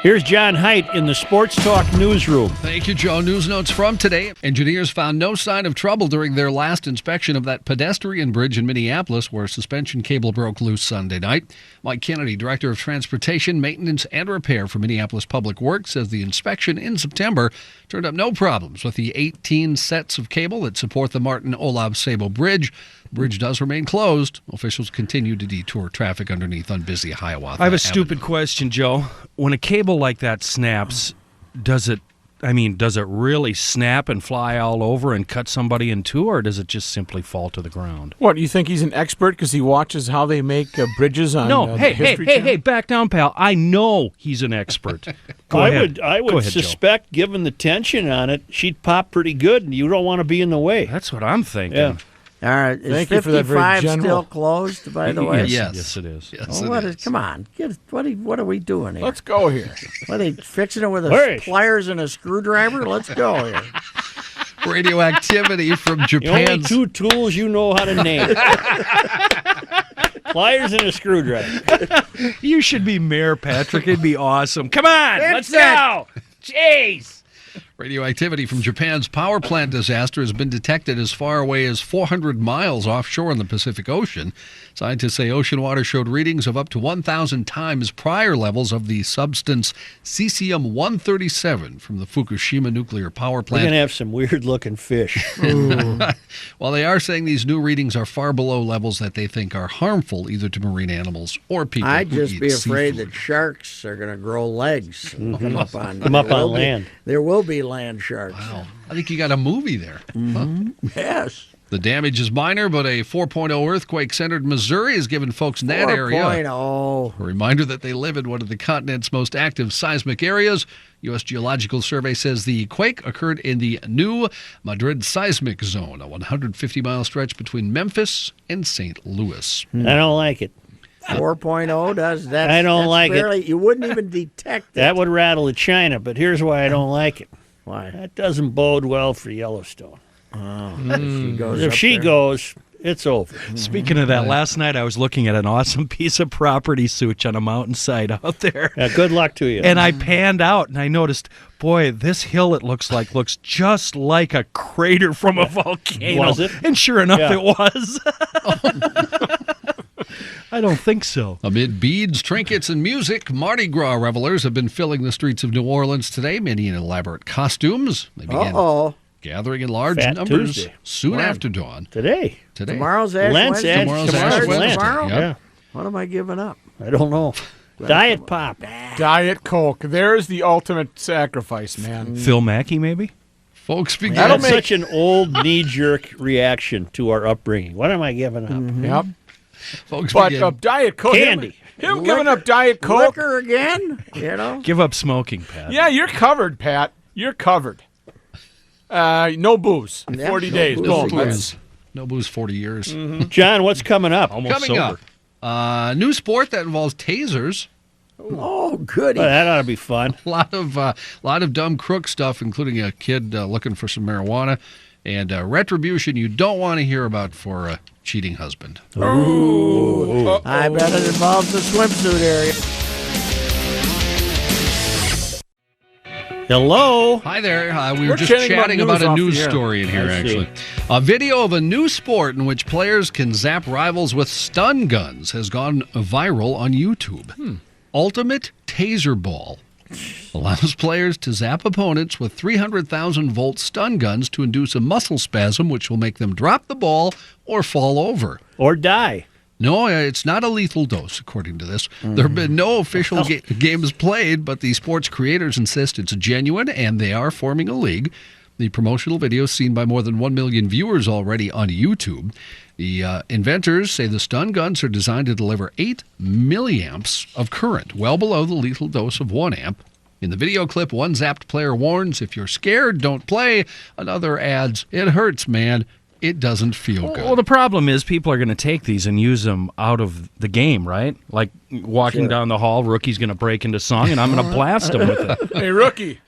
Here's John Heidt in the Sports Talk newsroom. Thank you, Joe. News notes from today. Engineers found no sign of trouble during their last inspection of that pedestrian bridge in Minneapolis where suspension cable broke loose Sunday night. Mike Kennedy, Director of Transportation, Maintenance, and Repair for Minneapolis Public Works, says the inspection in September turned up no problems with the 18 sets of cable that support the Martin Olav Sabo Bridge. The bridge does remain closed. Officials continue to detour traffic underneath on busy Hiawatha I have a Avenue. stupid question, Joe. When a cable like that snaps, does it really snap and fly all over and cut somebody in two, or does it just simply fall to the ground? What, you think he's an expert because he watches how they make bridges on No, the hey, History Channel? hey, back down, pal. I know he's an expert. I would Joe. suspect, given the tension on it, she'd pop pretty good, and you don't want to be in the way. That's what I'm thinking. Yeah. All right, is Thank you for that very 55 general- still closed, by the way? Yes, it is. Yes, Well, it is. come on. What are we doing here? Let's go here. Are they fixing it with Hey. pliers and a screwdriver? Let's go here. Radioactivity from The only Japan's two tools you know how to name. Pliers and a screwdriver. You should be mayor, Patrick. It'd be awesome. Come on, let's Fix go. Jeez. Radioactivity from Japan's power plant disaster has been detected as far away as 400 miles offshore in the Pacific Ocean. Scientists say ocean water showed readings of up to 1,000 times prior levels of the substance cesium-137 from the Fukushima nuclear power We're plant. going to have some weird-looking fish. While they are saying these new readings are far below levels that they think are harmful either to marine animals or people I'd who just eat be afraid seafood. that sharks are going to grow legs and come up on land. There will be land sharks. Wow. I think you got a movie there. Yes. The damage is minor, but a 4.0 earthquake centered Missouri has given folks in that area 4.0. a reminder that they live in one of the continent's most active seismic areas. U.S. Geological Survey says the quake occurred in the New Madrid seismic zone, a 150-mile stretch between Memphis and St. Louis. I don't like it. 4.0 does that. I don't like it. You wouldn't even detect it. That would rattle a China, but here's why I don't like it. Why? That doesn't bode well for Yellowstone. If she goes, it's over. Speaking of that, last night I was looking at an awesome piece of property, Such, on a mountainside out there. Good luck to you. And I panned out and I noticed, boy, this hill it looks just like a crater from a volcano. Was it? And sure enough, Yeah. it was. I don't think so. Amid beads, trinkets, and music, Mardi Gras revelers have been filling the streets of New Orleans today, many in elaborate costumes. They began gathering in large Fat numbers Tuesday. soon When? after dawn. Today. Tomorrow's Ash Lent, Wednesday. Ash- Tomorrow's tomorrow's Ash Wednesday. Tomorrow? Yep. Yeah. What am I giving up? I don't know. Diet pop. Diet Coke. There's the ultimate sacrifice, man. Phil Mackey, maybe? Folks began. That's such an old knee-jerk reaction to our upbringing. What am I giving up? Yep. Folks But began. Diet Coke. Candy. Him giving up Diet Coke. Liquor again? You know? Give up smoking, Pat. Yeah, you're covered, Pat. You're covered. No booze. Yeah, 40 no days. booze. Boom. No booze. No booze 40 years. John, what's coming up? Almost Coming sober. up, new sport that involves tasers. Oh, goody. Well, that ought to be fun. A lot of dumb crook stuff, including a kid looking for some marijuana, and retribution you don't want to hear about for a cheating husband. I bet it involves the swimsuit area. Hello. Hi there. We were We're just chatting chatting about about a news news off the air. story in here, I see. actually. A video of a new sport in which players can zap rivals with stun guns has gone viral on YouTube. Ultimate Taser Ball allows players to zap opponents with 300,000-volt stun guns to induce a muscle spasm, which will make them drop the ball or fall over. Or die. No, it's not a lethal dose, according to this. There have been no official games played, but the sports creators insist it's genuine, and they are forming a league. The promotional video is seen by more than 1 million viewers already on YouTube. The inventors say the stun guns are designed to deliver 8 milliamps of current, well below the lethal dose of 1 amp. In the video clip, one zapped player warns, if you're scared, don't play. Another adds, it hurts, man. It doesn't feel good. Well, the problem is people are going to take these and use them out of the game, right? Like walking down the hall, rookie's going to break into song, and I'm going to blast him with it. Hey, rookie.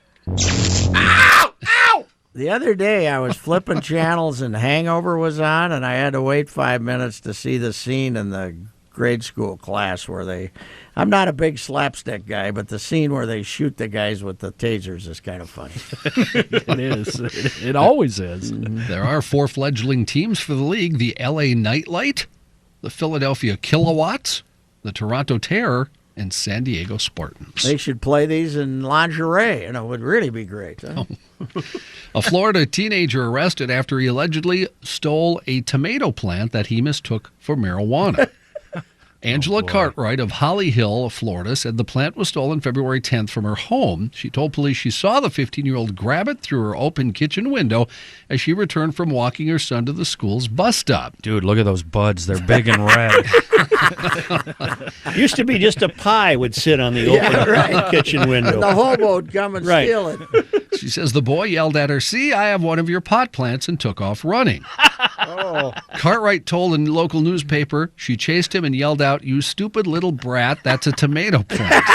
The other day, I was flipping channels and Hangover was on, and I had to wait 5 minutes to see the scene in the grade school class where I'm not a big slapstick guy, but the scene where they shoot the guys with the tasers is kind of funny. It is. It always is. There are 4 fledgling teams for the league: the LA Nightlight, the Philadelphia Kilowatts, the Toronto Terror, and San Diego Spartans. They should play these in lingerie, and it would really be great. Huh? A Florida teenager arrested after he allegedly stole a tomato plant that he mistook for marijuana. Angela Cartwright of Holly Hill, Florida, said the plant was stolen February 10th from her home. She told police she saw the 15-year-old grab it through her open kitchen window as she returned from walking her son to the school's bus stop. Dude, look at those buds. They're big and red. Used to be just a pie would sit on the open kitchen window. And the hobo would come and steal it. She says the boy yelled at her, "See, I have one of your pot plants," and took off running. Cartwright told a local newspaper she chased him and yelled out, "You stupid little brat, that's a tomato plant."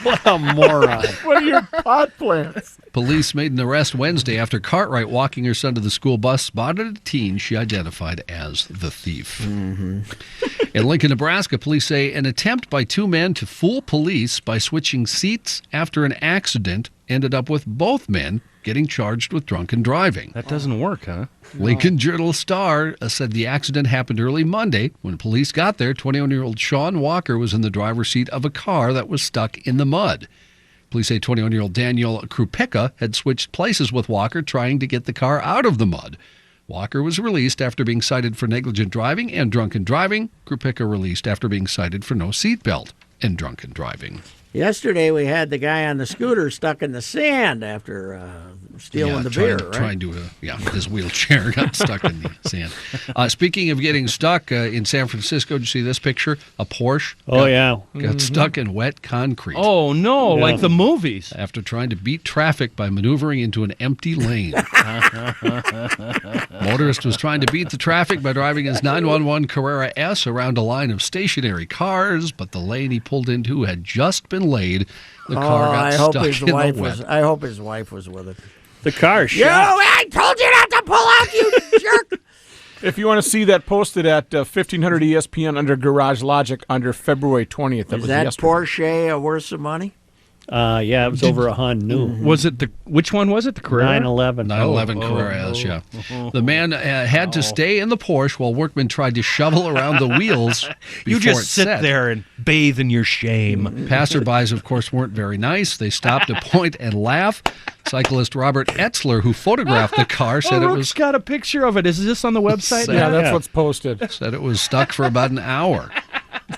What a moron. What are your pot plants? Police made an arrest Wednesday after Cartwright, walking her son to the school bus, spotted a teen she identified as the thief. In Lincoln, Nebraska, police say an attempt by 2 men to fool police by switching seats after an accident ended up with both men getting charged with drunken driving. That doesn't work, huh? Lincoln Journal-Star said the accident happened early Monday. When police got there, 21-year-old Sean Walker was in the driver's seat of a car that was stuck in the mud. Police say 21-year-old Daniel Krupicka had switched places with Walker, trying to get the car out of the mud. Walker was released after being cited for negligent driving and drunken driving. Krupicka released after being cited for no seatbelt and drunken driving. Yesterday we had the guy on the scooter stuck in the sand after stealing the beer, right? Trying to, his wheelchair got stuck in the sand. Speaking of getting stuck in San Francisco, did you see this picture? A Porsche got stuck in wet concrete. Oh, no, like the movies. After trying to beat traffic by maneuvering into an empty lane. Motorist was trying to beat the traffic by driving his 911 Carrera S around a line of stationary cars, but the lane he pulled into had just been laid. The car got stuck in the wet. I hope his wife was with it. The car shot. I told you not to pull out, you jerk! If you want to see that, posted at 1500 ESPN under Garage Logic under February 20th. Is that Porsche worth some money? Yeah, it was over $100 new. Was it which one was it? The Carrera? 911. 911 Carrera S, yeah. The man had to stay in the Porsche while workmen tried to shovel around the wheels before You just it sit set. there and bathe in your shame. Passerbys, of course, weren't very nice. They stopped to point and laugh. Cyclist Robert Etzler, who photographed the car, said it was... got a picture of it. Is this on the website? Yeah, that's what's posted. Said it was stuck for about an hour.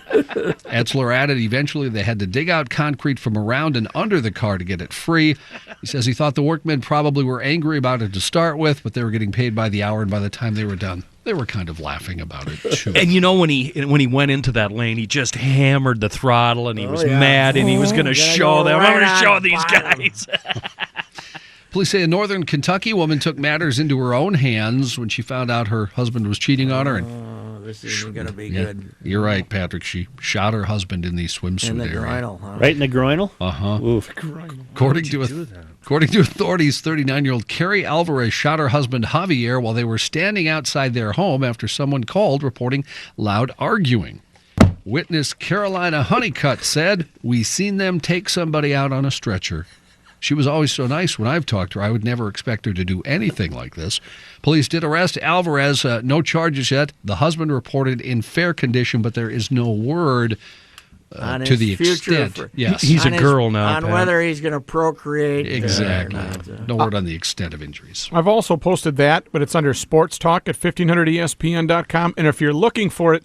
Etzler added eventually they had to dig out concrete from around and under the car to get it free. He says he thought the workmen probably were angry about it to start with, but they were getting paid by the hour, and by the time they were done, they were kind of laughing about it, too. And you know, when he went into that lane, he just hammered the throttle, and he was mad, and he was going to show them. I'm going to show these guys. Police say a northern Kentucky woman took matters into her own hands when she found out her husband was cheating on her. And this isn't going to be good. You're right, Patrick. She shot her husband in the swimsuit In the area. groinal, huh? Right in the groinal? Uh-huh. Oof. According to authorities, 39-year-old Carrie Alvarez shot her husband Javier while they were standing outside their home after someone called reporting loud arguing. Witness Carolina Honeycutt said, "We seen them take somebody out on a stretcher. She was always so nice when I've talked to her. I would never expect her to do anything like this." Police did arrest Alvarez. No charges yet. The husband reported in fair condition, but there is no word to the extent. Yes. He's a girl now, On Pat. whether he's going to procreate. Exactly. Or not. No word on the extent of injuries. I've also posted that, but it's under Sports Talk at 1500ESPN.com. And if you're looking for it,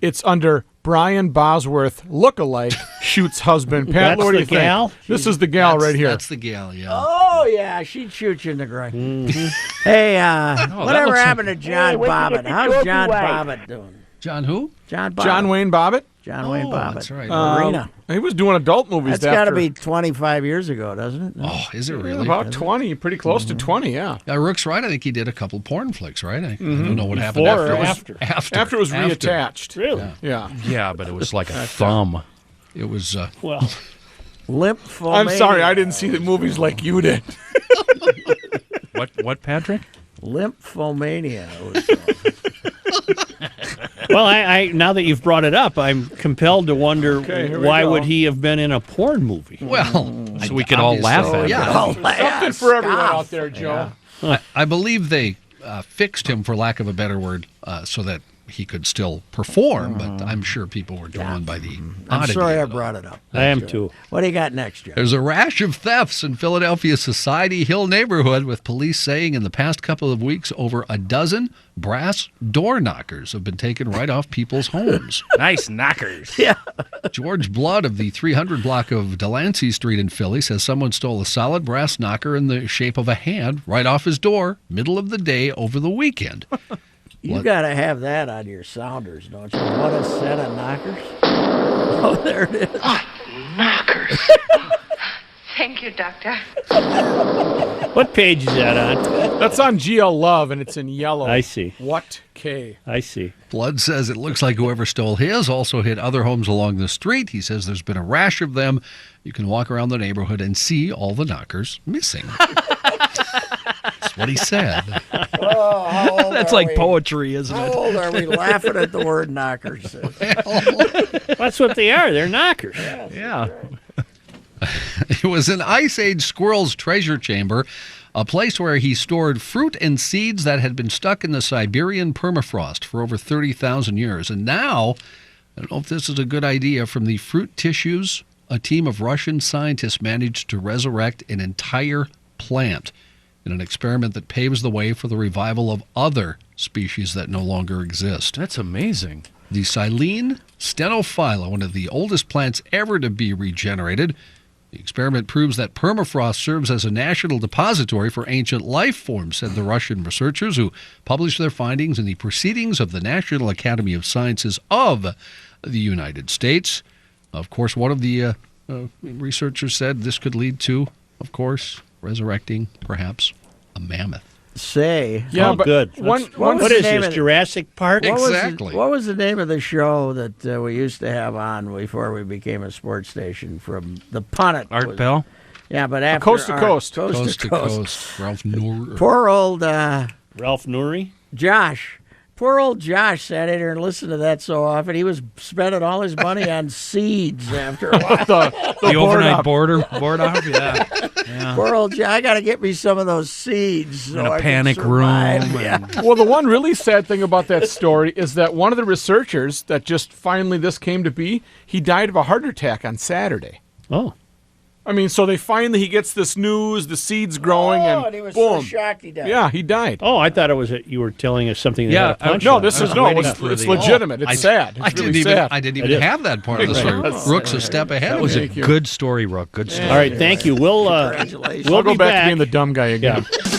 it's under Brian Bosworth lookalike shoots husband. Pat, That's what do the you think? gal? This is the gal right here. That's the gal, yeah. Oh, yeah, she'd shoot you in the groin. Hey, whatever happened to John Bobbitt? How's John Bobbitt doing? John who? John Bobbitt. John Wayne Bobbitt. John Wayne Bobbitt. That's right. Marina. He was doing adult movies. That's got to be 25 years ago, doesn't it? No. Oh, is it really? About 20, pretty close to 20, yeah. Rook's right. I think he did a couple porn flicks, right? I don't know what happened Before or after. After it was reattached. Really? Yeah. Yeah, but it was like a thumb. It was... Well, Lymphomania. I'm sorry, I didn't see the movies like you did. What, Patrick? Lymphomania. Well, I now that you've brought it up, I'm compelled to wonder why would he have been in a porn movie? Well, So we could all laugh at it. Yeah. Something for everyone out there, Joe. I believe they fixed him, for lack of a better word, so that he could still perform, but I'm sure people were drawn by the I'm oddity sorry I of it. brought it up. I am too. What do you got next, Joe? There's a rash of thefts in Philadelphia's Society Hill neighborhood, with police saying in the past couple of weeks over a dozen brass door knockers have been taken right off people's homes. Nice knockers. Yeah. George Blood of the 300 block of Delancey Street in Philly says someone stole a solid brass knocker in the shape of a hand right off his door, middle of the day over the weekend. You got to have that on your sounders, don't you? What a set of knockers. Oh, there it is. Knockers. Thank you, Doctor. What page is that on? That's on GL Love, and it's in yellow. I see. What K? I see. Blood says it looks like whoever stole his also hit other homes along the street. He says there's been a rash of them. You can walk around the neighborhood and see all the knockers missing. That's what he said. Oh, how old That's are like we? poetry, isn't How it? old are we laughing at the word knockers? That's what they are. They're knockers. Yeah. It was an Ice Age squirrel's treasure chamber, a place where he stored fruit and seeds that had been stuck in the Siberian permafrost for over 30,000 years. And now, I don't know if this is a good idea, from the fruit tissues, a team of Russian scientists managed to resurrect an entire plant in an experiment that paves the way for the revival of other species that no longer exist. That's amazing. The Silene stenophylla, one of the oldest plants ever to be regenerated. The experiment proves that permafrost serves as a national depository for ancient life forms, said the Russian researchers, who published their findings in the Proceedings of the National Academy of Sciences of the United States. Of course, one of the researchers said this could lead to, of course, resurrecting, perhaps, a mammoth. Say. Yeah, Oh, but good. What What was is the name this, of the- Jurassic Park? Exactly. What was the name of the show that we used to have on before we became a sports station from the Punnett? Art Bell? Yeah, but after Coast to Art, Coast. Coast to coast. Ralph Noor. Poor old Ralph Nuri? Josh. Poor old Josh sat in here and listened to that so often. He was spending all his money on seeds after a while. The overnight board off? Yeah. Poor old Josh. I got to get me some of those seeds. So In a I can panic survive. room. Yeah. Well, the one really sad thing about that story is that one of the researchers that just finally this came to be, he died of a heart attack on Saturday. Oh. I mean, so he gets this news, the seeds growing, Oh, and he was boom. so shocked he died. Yeah, he died. Oh, I thought it was you were telling us something. That Yeah, had a punchline. No, this is waiting it's for the- legitimate. It's sad. It's really sad. I didn't It even is. have that part of the story. Rook's a step ahead That of was me. a good story, Rook. Good story. All right, thank you. We'll Congratulations. we'll I'll go be back to being the dumb guy again. Yeah.